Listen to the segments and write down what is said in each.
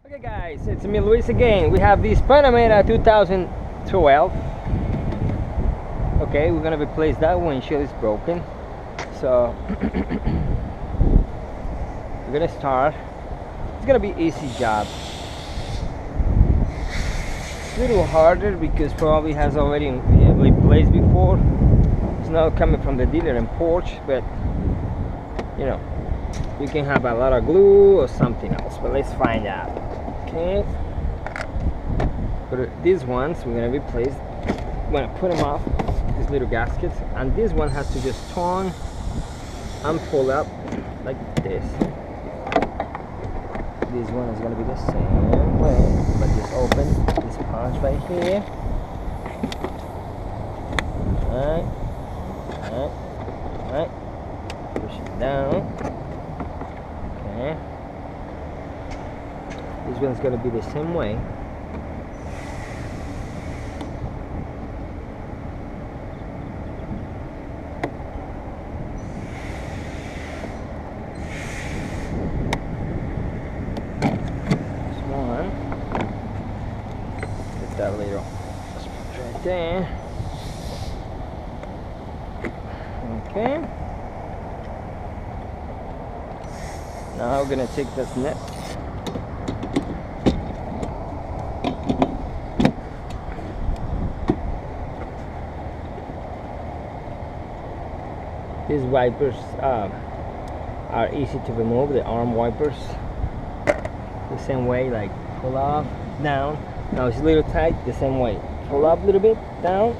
Okay guys, it's me Luis again. We have this Panamera 2012. Okay, we're gonna replace that windshield, it's broken. So we're gonna start. It's gonna be easy job. It's a little harder because probably has already replaced before. It's not coming from the dealer in Porche, but you know, you can have a lot of glue or something else, but let's find out. Okay, but these ones we're gonna replace. We're gonna put them off, these little gaskets, and this one has to just turn and pull up like this. This one is gonna be the same way, but just open this punch right here. Alright, push it down. Okay. This one's gonna be the same way. This one. Get that little spot right there. Okay. Now we're gonna take this net. These wipers are easy to remove, the arm wipers. The same way, like pull up, down. Now it's a little tight, the same way. Pull up a little bit, down,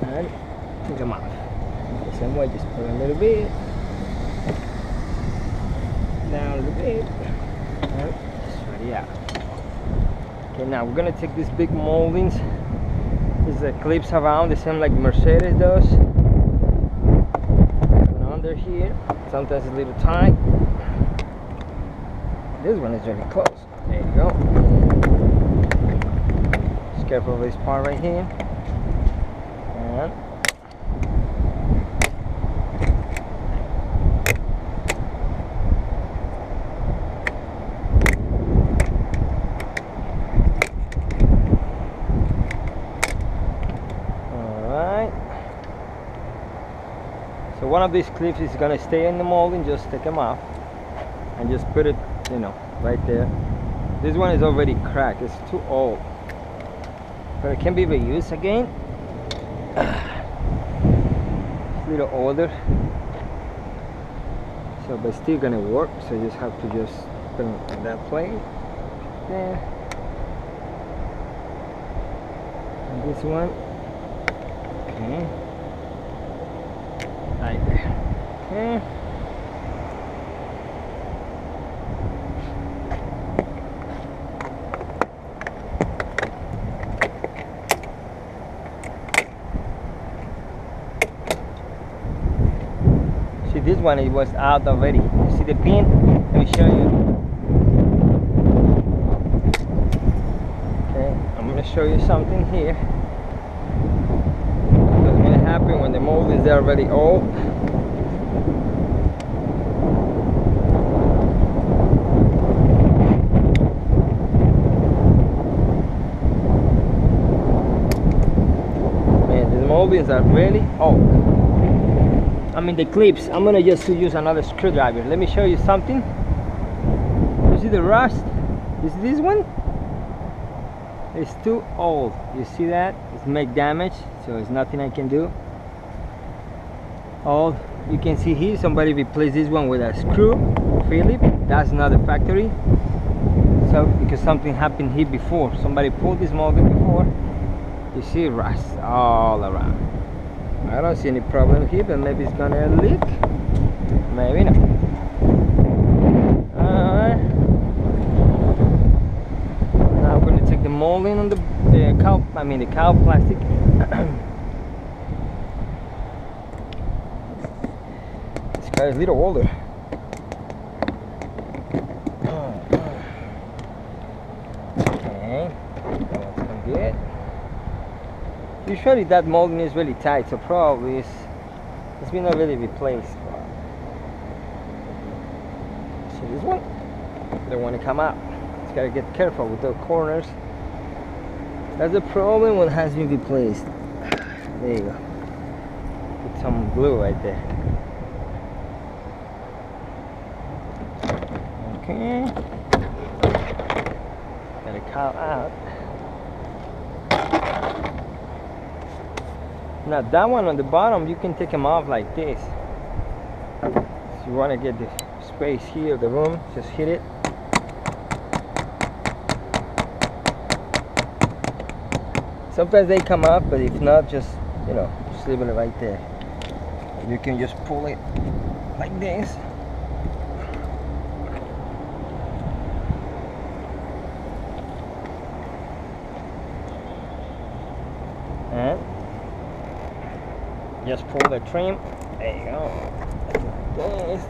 and take them off. The same way, just pull a little bit, down a little bit, and just ready out. Okay, now we're gonna take these big moldings. These clips around, the same like Mercedes does. Under here, sometimes it's a little tight. This one is really close. There you go. Just careful of this part right here. And so one of these clips is gonna stay in the molding. Just take them off and just put it, you know, right there. This one is already cracked, it's too old, but it can be reused again. It's a little older, so but still gonna work. So you just have to just put it on that plate there. And this one, okay. Right there. Okay. See, this one, it was out already. You see the pin? Let me show you. Okay, I'm gonna show you something here. Happen when the moldings are already old. Man, the moldings are really old. I mean the clips. I'm gonna just use another screwdriver. Let me show you something. You see the rust? You see this one? It's too old. You see that? It's make damage, so it's nothing I can do. All you can see here, somebody replaced this one with a screw Philip. That's not the factory. So because something happened here before, somebody pulled this molding before. You see rust all around. I don't see any problem here, but maybe it's gonna leak. Maybe not. Now we're gonna take the molding on the cow plastic. This guy is a little older. Okay, that's gonna be it. Usually that molding is really tight, so probably it's been already replaced. See this one? They don't want to come out. Just gotta get careful with the corners. That's the problem when it has been replaced. There you go. Put some glue right there. Okay. Gotta cut out. Now that one on the bottom, you can take them off like this. If you want to get the space here, the room, just hit it. Sometimes they come up, but if not, just, you know, just leave it right there. You can just pull it like this. And just pull the trim. There you go. Like this.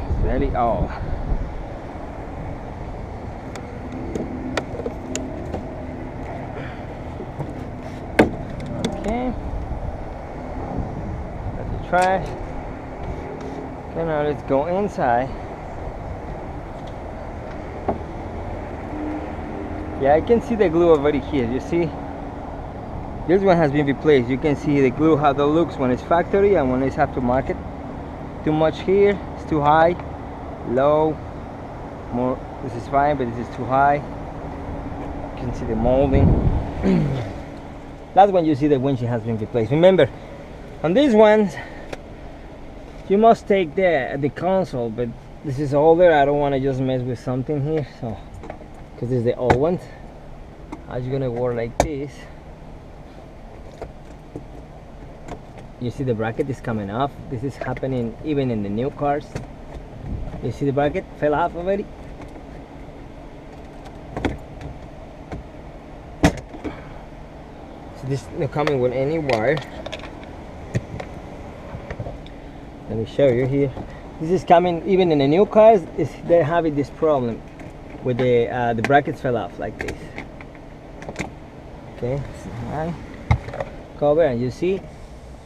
It's ready all. Okay. That's the trash. Okay, now let's go inside. Yeah, I can see the glue already here. You see? This one has been replaced. You can see the glue how that looks when it's factory and when it's aftermarket. Too much here, it's too high, low, more. This is fine, but this is too high. You can see the molding. That's when you see the windshield has been replaced. Remember, on these ones, you must take the console, but this is older. I don't want to just mess with something here, so because this is the old ones. I'm just gonna work like this. You see the bracket is coming off. This is happening even in the new cars. You see the bracket fell off already. So this is not coming with any wire. Let me show you here. This is coming even in the new cars. They're having this problem with the brackets fell off like this. Okay, so cover, and you see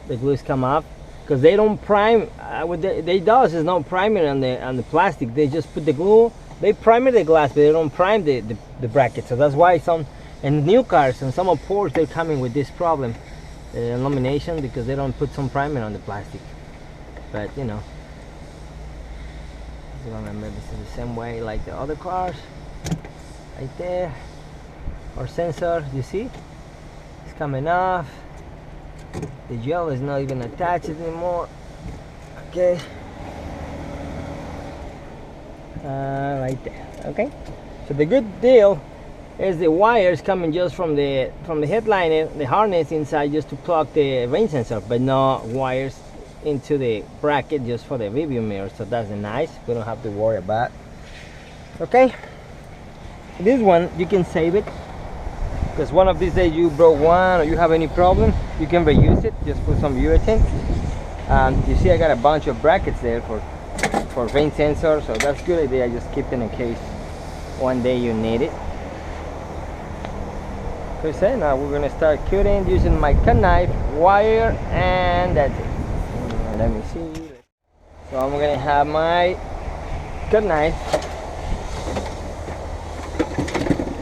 the glues come off because they don't prime. What they does is not priming on the plastic. They just put the glue. They prime the glass, but they don't prime the bracket. So that's why some in new cars and some of Porche they're coming with this problem, illumination, because they don't put some primer on the plastic. But you know, remember this is the same way like the other cars. Right there, our sensor. You see, it's coming off. The gel is not even attached anymore. Okay, right there. Okay, so the good deal is the wires coming just from the headliner, the harness inside, just to plug the rain sensor, but no wires into the bracket just for the review mirror. So that's nice. We don't have to worry about. Okay, this one you can save it, because one of these days you broke one or you have any problem, you can reuse it. Just put some urethane. You see I got a bunch of brackets there for rain sensor, so that's a good idea. Just keep it in case one day you need it. Okay, now we're gonna start cutting using my cut knife, wire, and that's it. Let me see. So I'm gonna have my cut knife.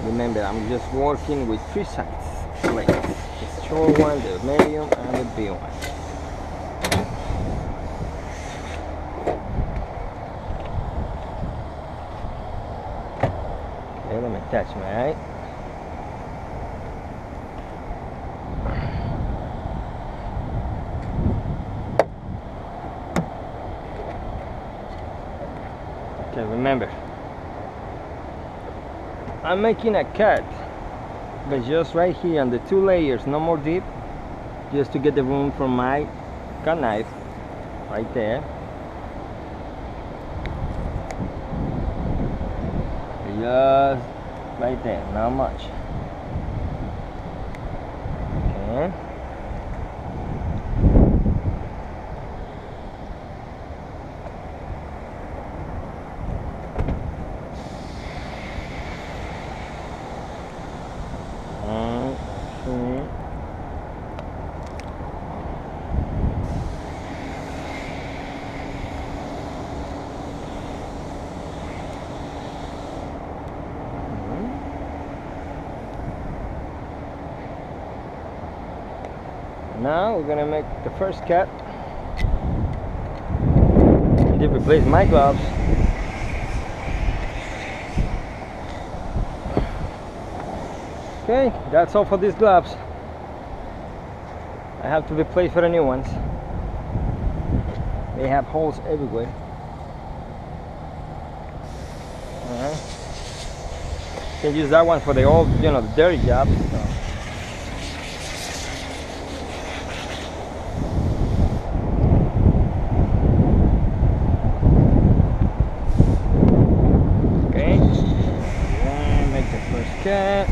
Remember, I'm just working with 3 sides. Right. The short one, the medium, and the big one. Okay, let me attach my eye. Okay, remember, I'm making a cut, but just right here on the 2 layers, no more deep, just to get the room for my cut knife, right there. Just right there, not much. Okay. Now we're gonna make the first cut. I did replace my gloves. Okay, that's all for these gloves. I have to replace for the new ones. They have holes everywhere. Alright. Can use that one for the old, you know, the dirty jobs. So. Okay. And make the first cut.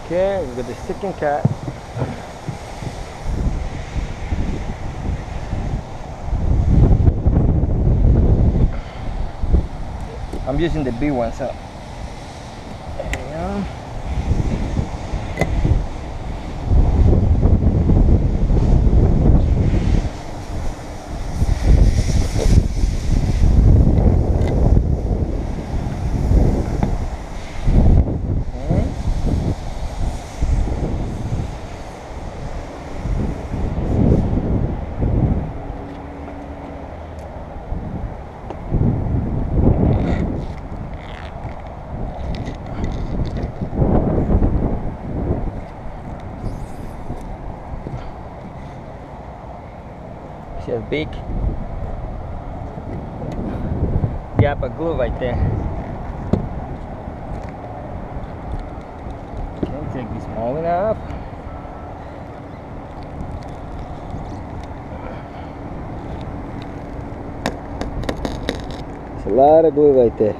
Okay, we got the second cut. I'm using the big one, so there we go. See a big gap of glue right there. Okay, take this small enough. It's a lot of glue right there.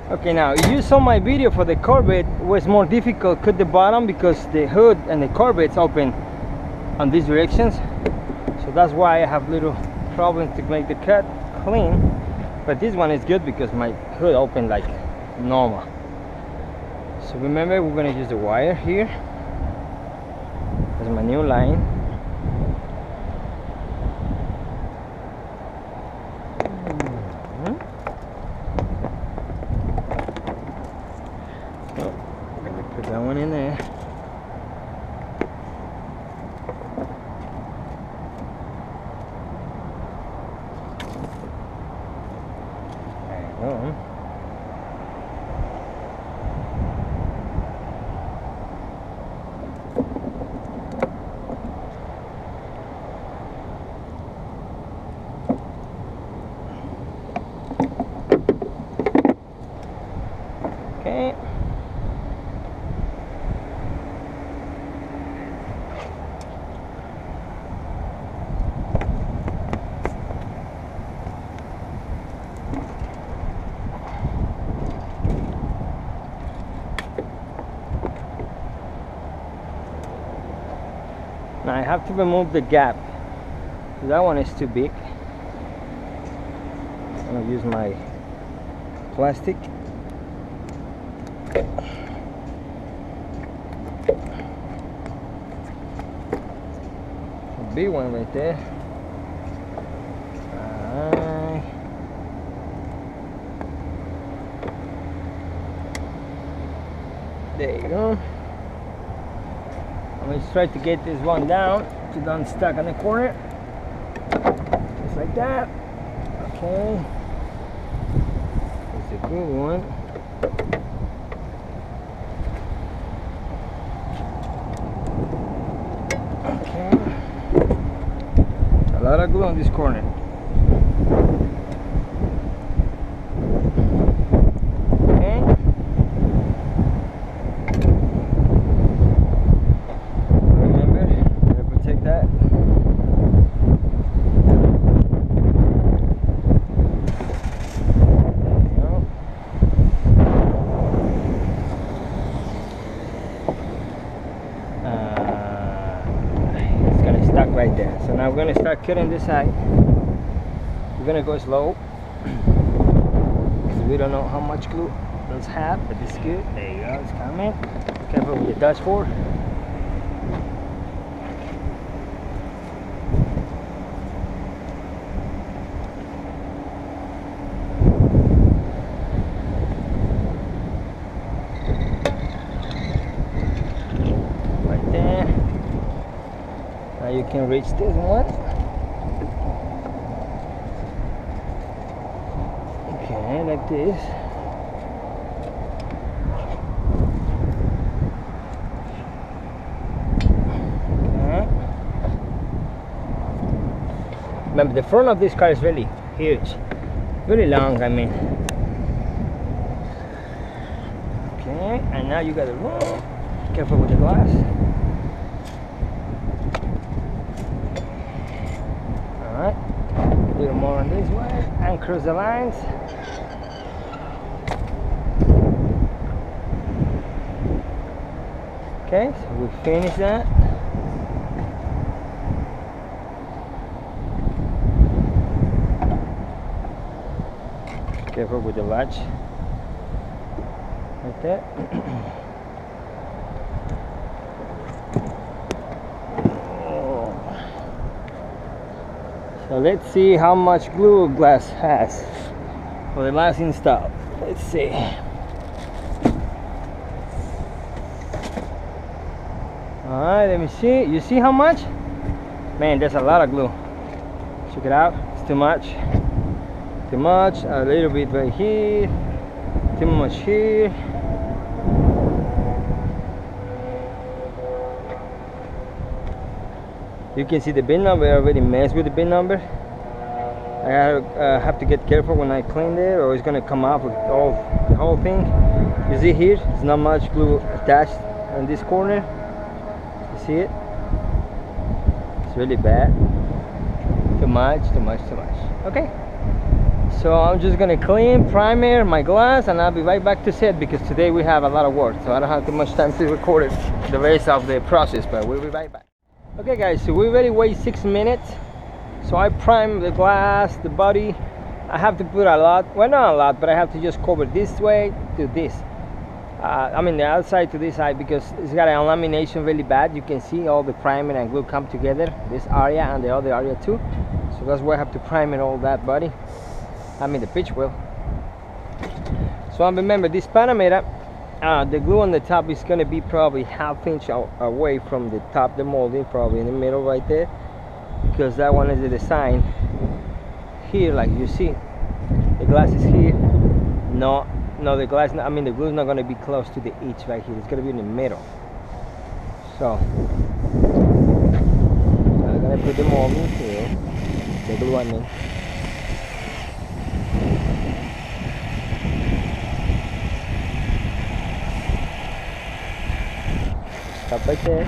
Okay, now you saw my video for the Corvette. It was more difficult cut the bottom because the hood and the Corvette's open on these directions, so that's why I have little problems to make the cut clean. But this one is good because my hood open like normal. So remember, we're gonna use the wire here as my new line. That one in there. There you go. Okay. Now I have to remove the gap. That one is too big. I'm gonna use my plastic. A big one right there. There you go. I'm going to try to get this one down to don't stuck on the corner. Just like that. Okay. That's a good one. Okay. A lot of glue on this corner. cut on this side. We're gonna go slow because we don't know how much glue those have, but it's good. There you go, it's coming. Careful with your dashboard. Right there. Now you can reach this one. Okay, like this. Okay. Remember, the front of this car is really huge, really long, I mean. Okay, and now you got the room. Careful with the glass. Alright, a little more on this way and cross the lines. Okay, so we finish that. Careful with the latch. Like that. So let's see how much glue glass has for the last install. Let's see. Alright, let me see. You see how much? Man, there's a lot of glue. Check it out. It's too much. Too much. A little bit right here. Too much here. You can see the bin number. I already messed with the bin number. I have to get careful when I clean it, or it's gonna come off with the whole thing. You see here, there's not much glue attached on this corner. You see it? It's really bad. Too much, too much, too much. Okay. So I'm just gonna clean, primer my glass, and I'll be right back to set because today we have a lot of work, so I don't have too much time to record it, the rest of the process, but we'll be right back. Okay guys, so we already wait 6 minutes. So I prime the glass, the body. I have to put a lot, well not a lot, but I have to just cover this way to this. I mean the outside to this side, because it's got a lamination really bad. You can see all the primer and glue come together, this area and the other area too. So that's why I have to prime it all that body. I mean the pitch wheel. So I remember this Panamera, the glue on the top is going to be probably ½ inch away from the top, the molding, probably in the middle right there, because that one is the design here. Like you see, the glass is here. No, the glass, I mean the glue is not going to be close to the edge right here. It's going to be in the middle. So I'm going to put the molding here, the glue on it. Stop right there.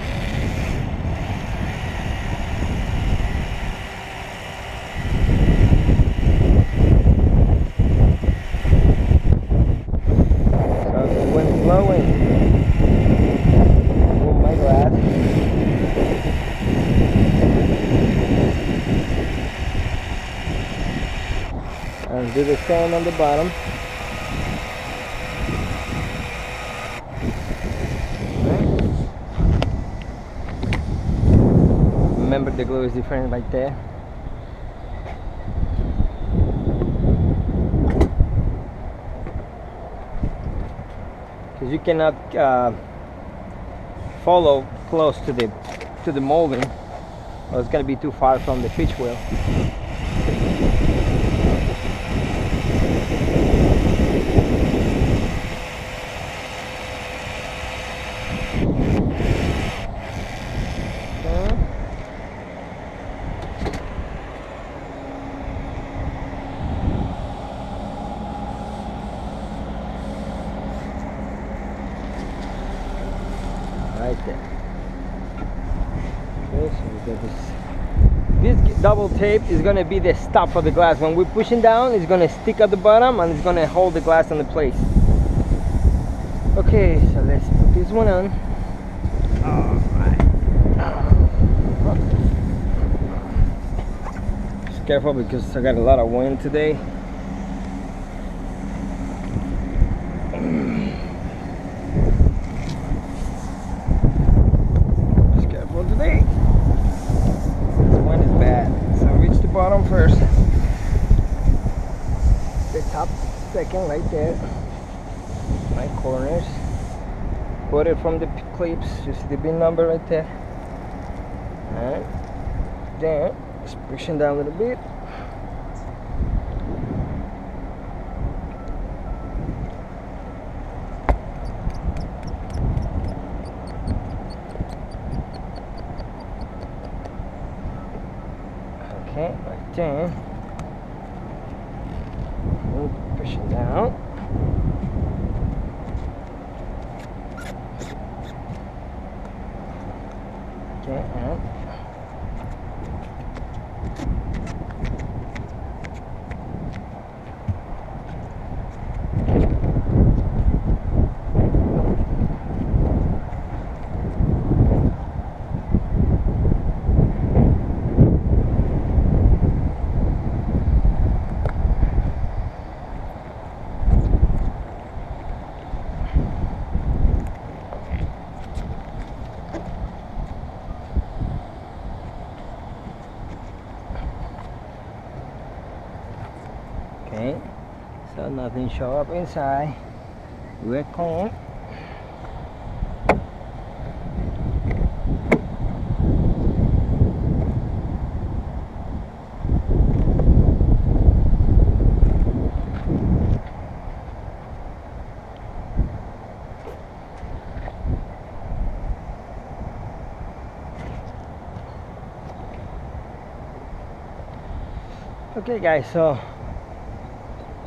So the wind's blowing. Move my glass. And do the same on the bottom. Remember, the glue is different right there. Because you cannot follow close to the molding, or it's going to be too far from the pitch wheel. Right there. Okay, so we got this double tape is going to be the stop for the glass. When we're pushing down, it's going to stick at the bottom and it's going to hold the glass in the place. Okay, so let's put this one on. Alright. careful because I got a lot of wind today. Just careful today. This wind is bad. So reach the bottom first. The top second right there. My corners. Put it from the clips. You see the bin number right there. And then just pushing down a little bit. Okay, like that. And pushing down. Okay, and okay, so nothing show up inside. We're clean. Okay guys, so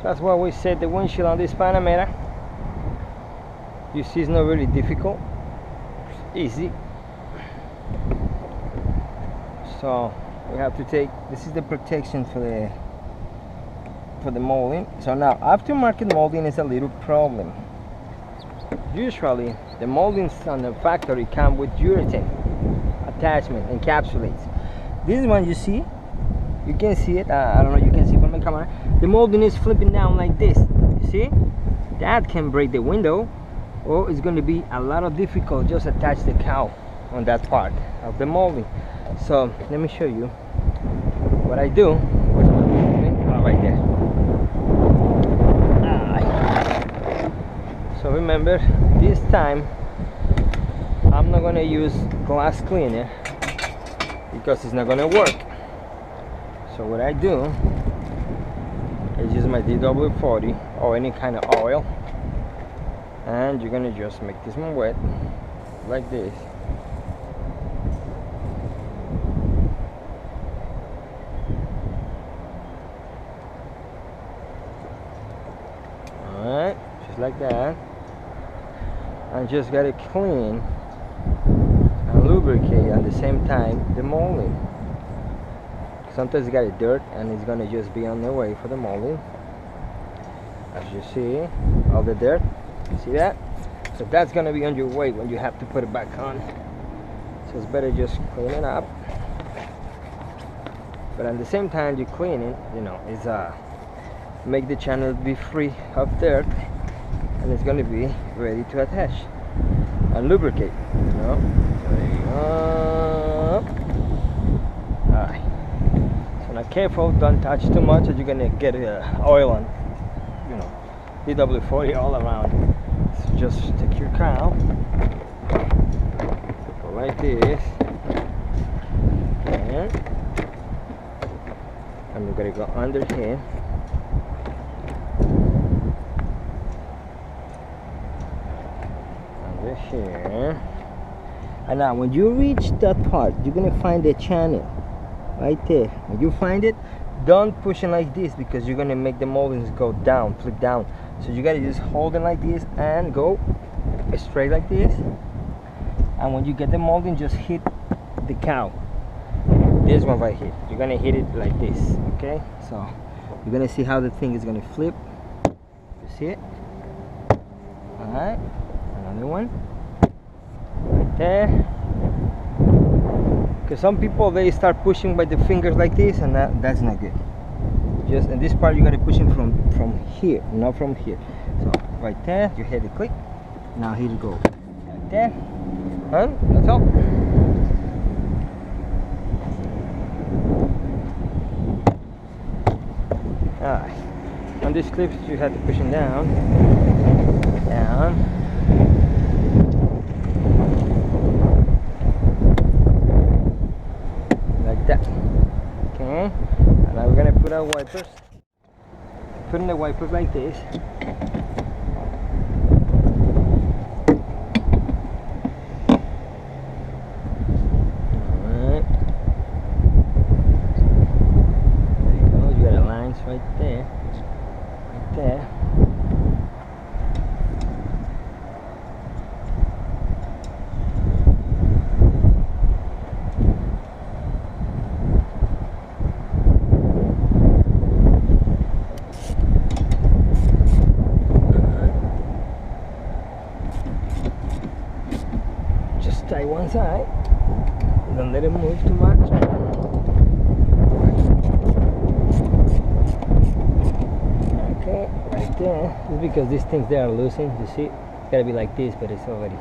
that's why we set the windshield on this Panamera. You see, it's not really difficult, it's easy. So we have to take, this is the protection for the molding. So now aftermarket molding is a little problem. Usually the moldings on the factory come with urethane attachment, encapsulates. This one you see, you can see it, I don't know, you can see from the camera, the molding is flipping down like this. You see, that can break the window, or it's going to be a lot of difficult just attach the cowl on that part of the molding. So let me show you what I do. Where's my molding? Oh, right there. So remember, this time I'm not going to use glass cleaner because it's not going to work. So what I do is use my DW40 or any kind of oil, and you're gonna just make this one wet like this. Alright, just like that. And just gotta clean and lubricate at the same time the molding. Sometimes you got a dirt and it's gonna just be on the way for the molding. As you see, all the dirt, see that? So that's gonna be on your way when you have to put it back on. So it's better just clean it up. But at the same time you clean it, you know, it's make the channel be free of dirt, and it's gonna be ready to attach and lubricate. You know, there you go. Alright. Now careful, don't touch too much, or you're gonna get oil on, you know, DW40 all around. So just take your cowl, go like this, and we're gonna go under here. Under here. And now when you reach that part, you're gonna find the channel right there. When you find it, don't push it like this because you're gonna make the moldings go down, flip down. So you gotta just hold it like this and go straight like this. And when you get the molding, just hit the cowl. This one right here, you're gonna hit it like this. Okay, so you're gonna see how the thing is gonna flip. You see it? All right, another one right there. because some people, they start pushing by the fingers like this, and that's not good. Just in this part, you gotta push it from here, not from here. So right there, you hit the click. Now here you go, like that, and that's all. Alright, on these clips you have to push them down, like that. Okay, and now we're gonna put our wipers. Putting the wipers like this. Alright. There you go, you got the lines right there. Right there. Tie one side, don't let it move too much. Okay, right there. It's because these things, they are loosened, you see? It's gotta be like this, but it's already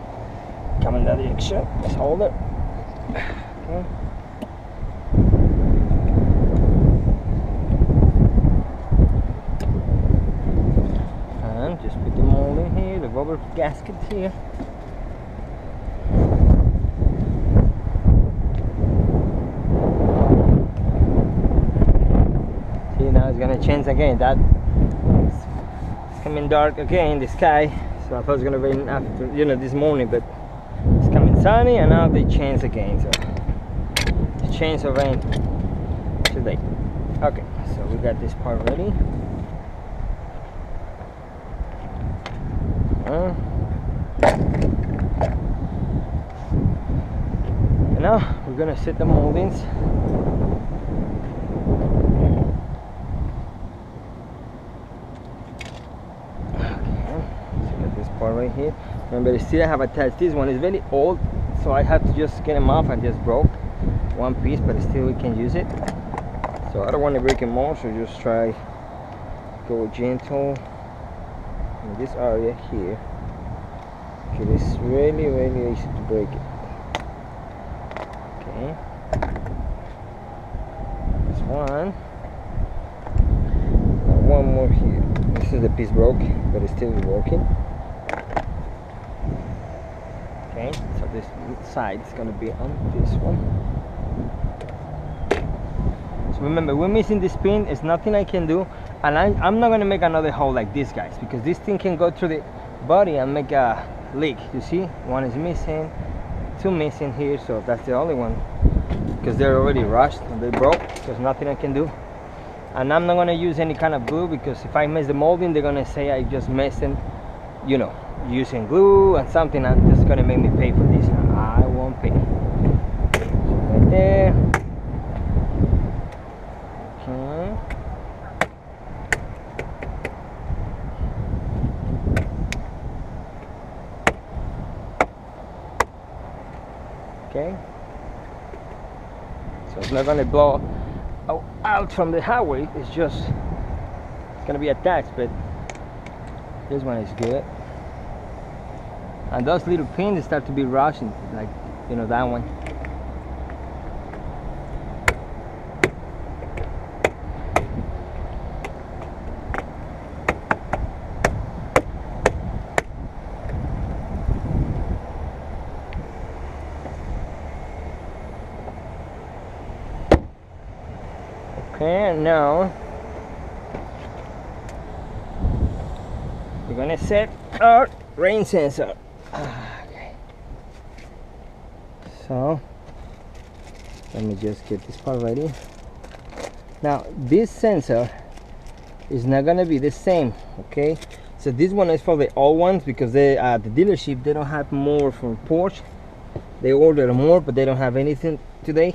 coming that direction. Let's hold it. Okay. And just put the mold in here, the rubber gaskets here. Gonna change again. That it's coming dark again, the sky. So I thought it was gonna rain after, this morning, but it's coming sunny, and now they change again. So it's change of rain today. Okay, so we got this part ready. And now we're gonna set the moldings. Part right here. Remember, still I have attached this one. It's very old, so I had to just get them off. I just broke one piece, but still we can use it. So I don't want to break it more, so just try go gentle in this area here. Okay, it's really easy to break it. Okay, that's one. And one more here. This is the piece broke, but it's still working. Okay, so this side is going to be on this one. So remember, we're missing this pin. It's nothing I can do, and I'm not going to make another hole like this, guys, because this thing can go through the body and make a leak. You see, one is missing, two missing here, so that's the only one, because they're already rushed and they broke. There's nothing I can do, and I'm not going to use any kind of glue, because if I mess the molding, they're going to say I just messed it, using glue and something, and just gonna make me pay for this. I won't pay. Right there. Okay. Okay. So it's not gonna blow out from the highway. It's gonna be attached, but this one is good. And those little pins start to be rushing, like, that one. Okay, and now we're gonna set our rain sensor. Okay, so let me just get this part ready. Now this sensor is not gonna be the same, okay? So this one is for the old ones, because they at the dealership, they don't have more from Porche. They ordered more, but they don't have anything today,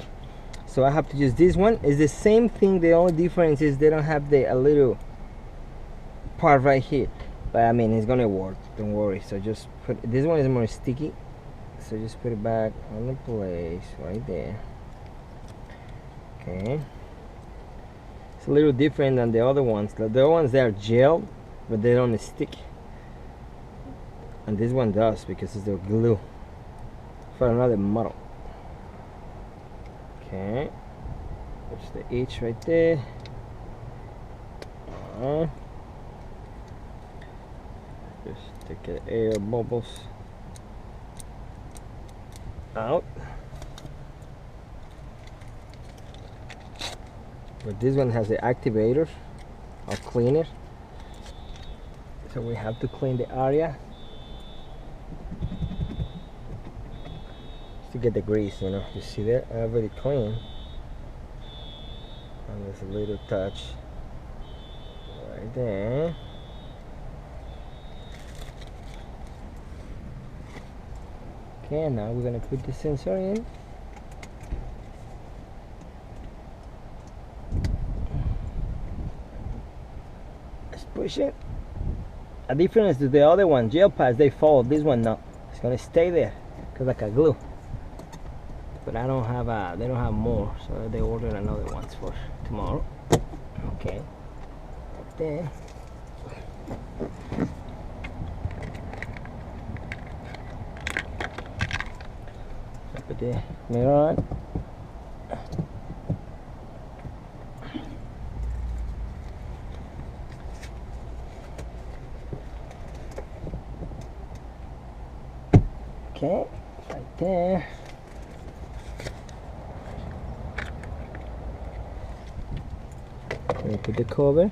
so I have to use this one. It's the same thing, the only difference is they don't have a little part right here. But I mean, it's gonna work, don't worry. So just this one is more sticky, so just put it back on the place right there. Okay, it's a little different than the other ones. The other ones, they are gel, but they don't stick, and this one does because it's the glue for another model. Okay, there's the H right there. Just take the air bubbles out. But this one has the activator or cleaner, so we have to clean the area to get the grease, you know. You see that? Already clean. And there's a little touch right there. Okay, now we're gonna put the sensor in. Let's push it. A difference to the other one, gel pads, they fall. This one no, it's gonna stay there because like a glue. But I don't have they don't have more, so they ordered another ones for tomorrow. Okay, right there. Put the mirror on. Okay, right there. Put the cover.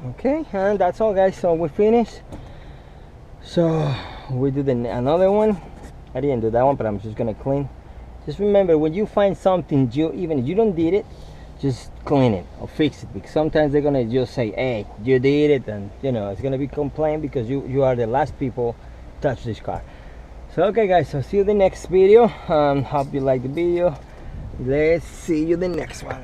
Okay, and that's all, guys. So we finished. So we do another one. I didn't do that one, but I'm just gonna clean. Just remember, when you find something, even if you don't did it, just clean it or fix it, because sometimes they're gonna just say, hey, you did it, and you know it's gonna be complaint because you are the last people touch this car. So okay, guys, so see you in the next video. Hope you like the video. Let's see you in the next one.